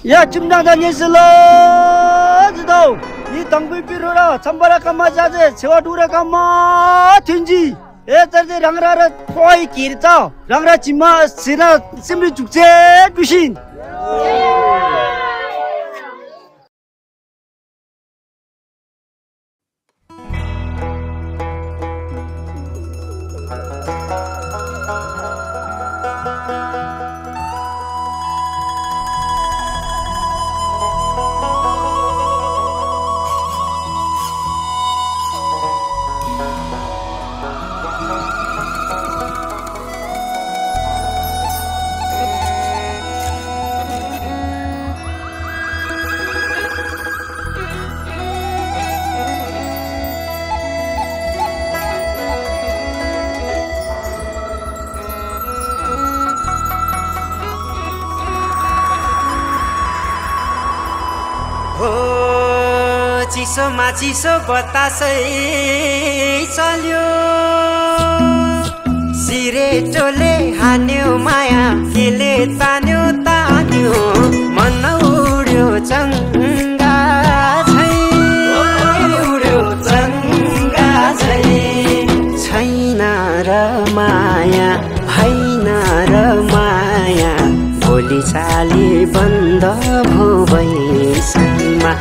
呀，今朝的你是了，知道？你当兵比如了，参巴拉干嘛家子，吃完肚了干嘛？天气，哎，这这让人快点走，让人起码现在心里足接不行。चिसोमा चिसो बतासै चल्यो सिरेटोले हान्यो माया केले तान्यो तान्यो मन उड्यो चङ्गा झै उड्यो चङ्गा झै छैन र माया हैन र माया भोलि चाली बन्द भो बैसैमा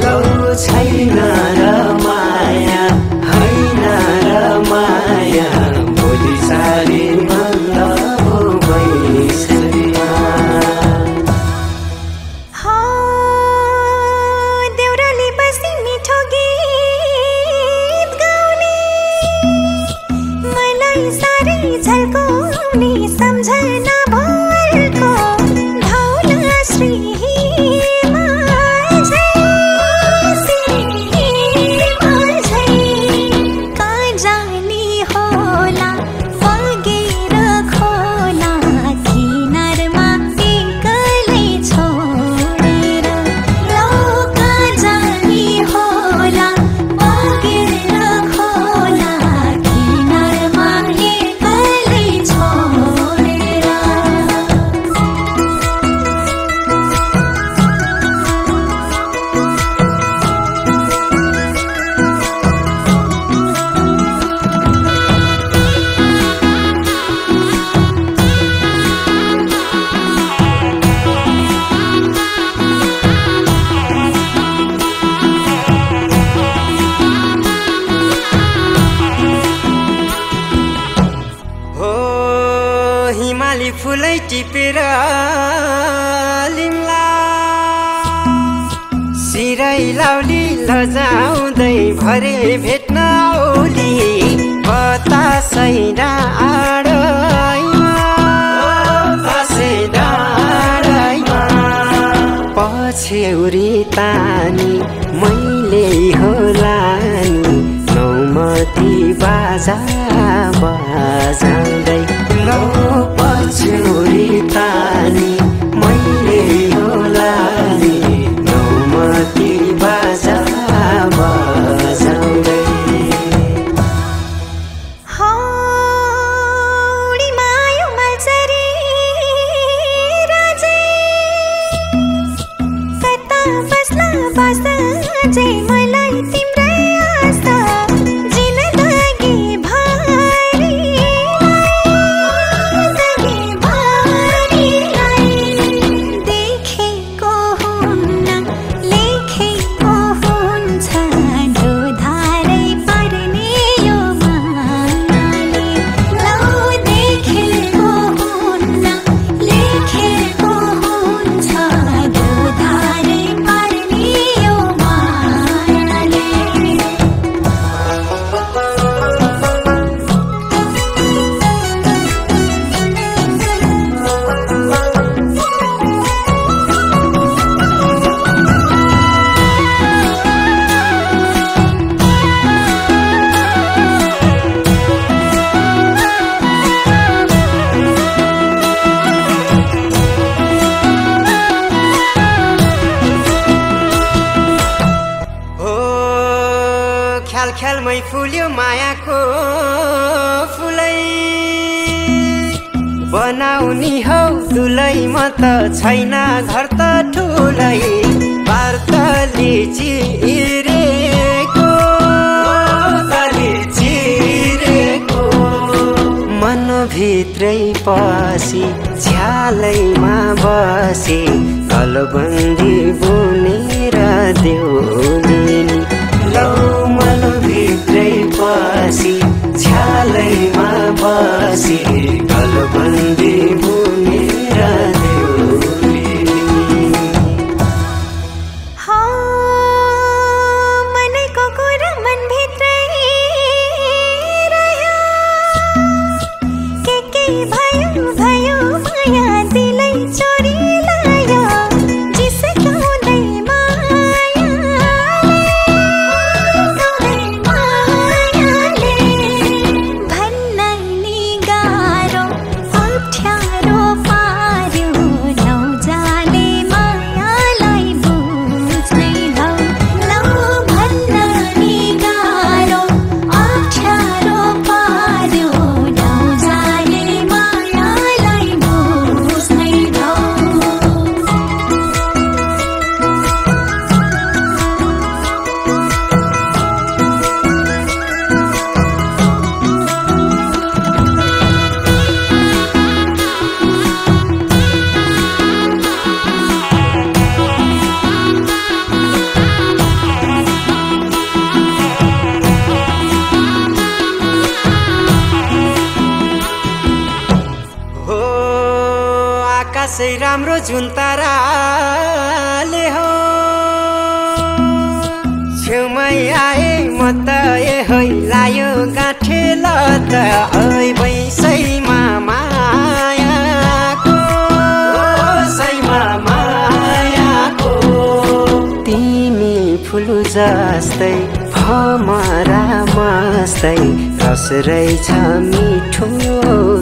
लौ छैन र माया हैन र माया भोलि चाली बन्द भो बैसैमा देउराली बसी मिठो गीत गाउने मलाई साह्रै झल्काउने सम्झना भरको ढौला श्री फुलै टिपेर लिम्ला सिरै लाउली लजाउँदै भरे भेट्न औली बतासै डाँडैमा पछ्यौरी तानी मैले होला नि नौमती बाजा बजाउँदै लौ पछ्यौरी तानी मैले होला नि नौमती बाजा बजाउँदै हौडी मायो मल्चरी राजे कता बस्ला बस जे मलाई तिम्रै आशा जिन्दगी भारी देखेको हुन्न लेखेको हुन्छ ढोधारै पर्ने यो मायाले लौ देखेको हुन्न लेखेको हुन्छ ढोधारै पर्ने यो मायाले ख्याल ख्यालमै फुल्यो मायाको फुलै बनाउने हौ दुलै म त छैन घर त ठुलै वार्ताले चिरेको मनभित्रै पसी झ्यालैमा बसी गलबन्दी बुनेर देउनी लौ मनभित्रै पसी झ्यालैमा बसी गलबन्दी बुनेर देउनी मनको कुरा मनभित्रै भयो भयो माया दिलै चोरी लायो जिस्काउँदै मायाले भन्न नि गाह्रो अप्ठ्यारो पार्यो नौजाले मायालाई बुझ्नै लौ भन्न नि गाह्रो अप्ठ्यारो पार्यो नौजाले मायालाई बुझ्नै लौ हो आकाशै राम्रो जुन ताराले हो छेउमै आए म त है लायो गाँठे ल त ऐ बैसैमा मायाको तिमी फुल जस्तै भमरा मस्तै रस रहेछ मिठो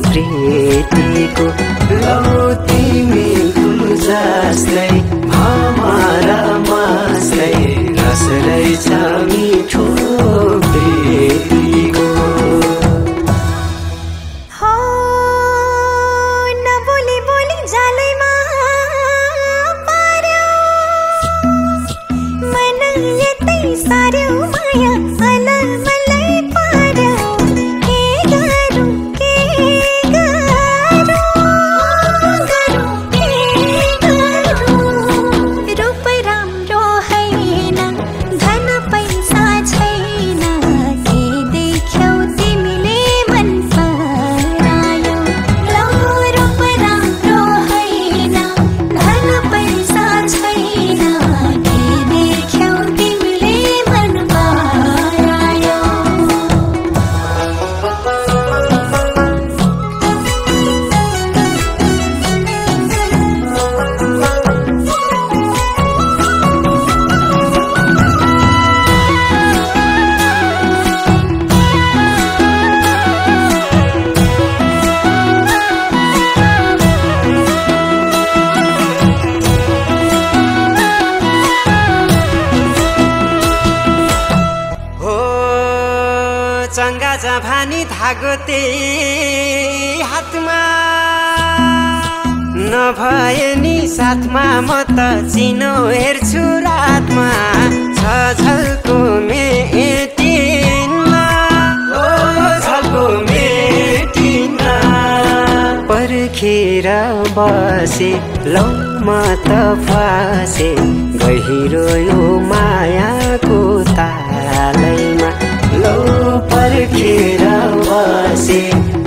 प्रीतिको लौ तिमी फुल जस्तै भमरा मस्तै रस रहेछ मिठो प्रीतिको हो नबोली बोली जालैमा पार्यो मन यतै सार्यो माया अलमलै पार्यो के गरौँ रूप राम्रो हैन धन पैसा छैन के देख्यौ तिमीले मन परायो लौ रूप राम्रो हैन धन पैसा छैन के देख्यौ तिमीले मन परायो हो चङ्गा जभानी धागो त्यही हातमा नभए नि साथमा म त चिनो हेर्छु रातमा छ झल्को मेटिनमा ओ झल्को मेटिनमा पर्खेर बसे लौ म त फसे गहिरो यो मायाको तालैमा लौ पर्खेर बसे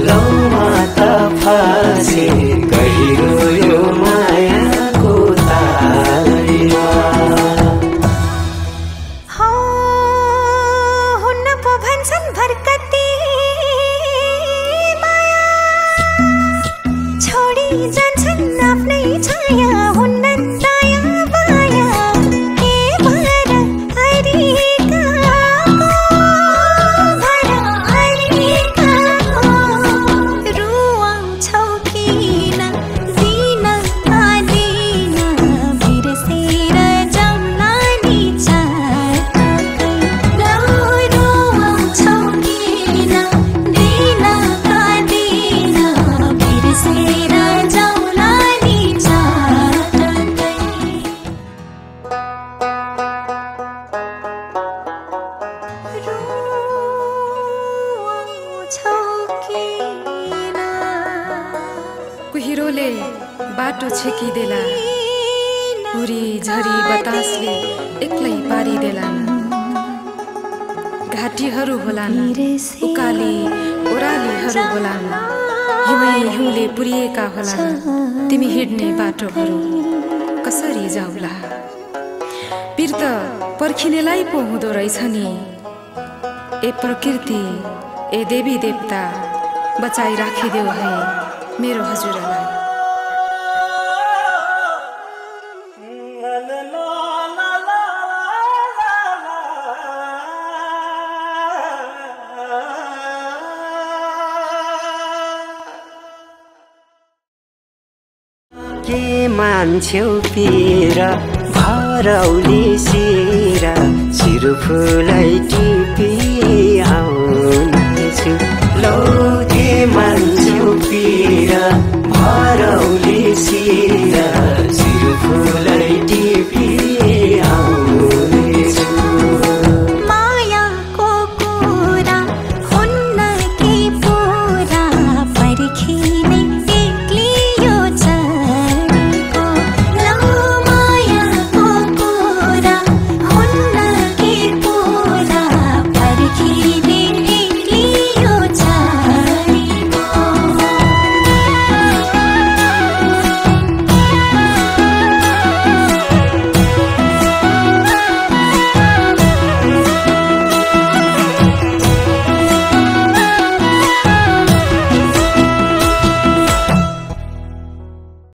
लौ म त फसे गहिरो यो मायाको तालैमा हो हुन्न पो भन्छन् भरकती माया छोडी जान्छन् आफ्नै छाया हुन्न दया माया के भर अरिकाको पहिरोले बाटो छेकिदेला हुरी झरी बतासले एक्लै पारिदेलान् घाटीहरू होलान् उकाली ओरालीहरू होलान् हिउँ हिउँले पुरिएका होलान् तिमी हिँड्ने बाटोहरू कसरी जाउला पिर त पर्खिनेलाई पो हुँदो रहेछ नि ए प्रकृति ए देवी देवता बचाई राखिदेऊ है मेरो हजुरलाई के मान्छौ पिर भरौली सिर चिरफुलै टिपी आउनेछु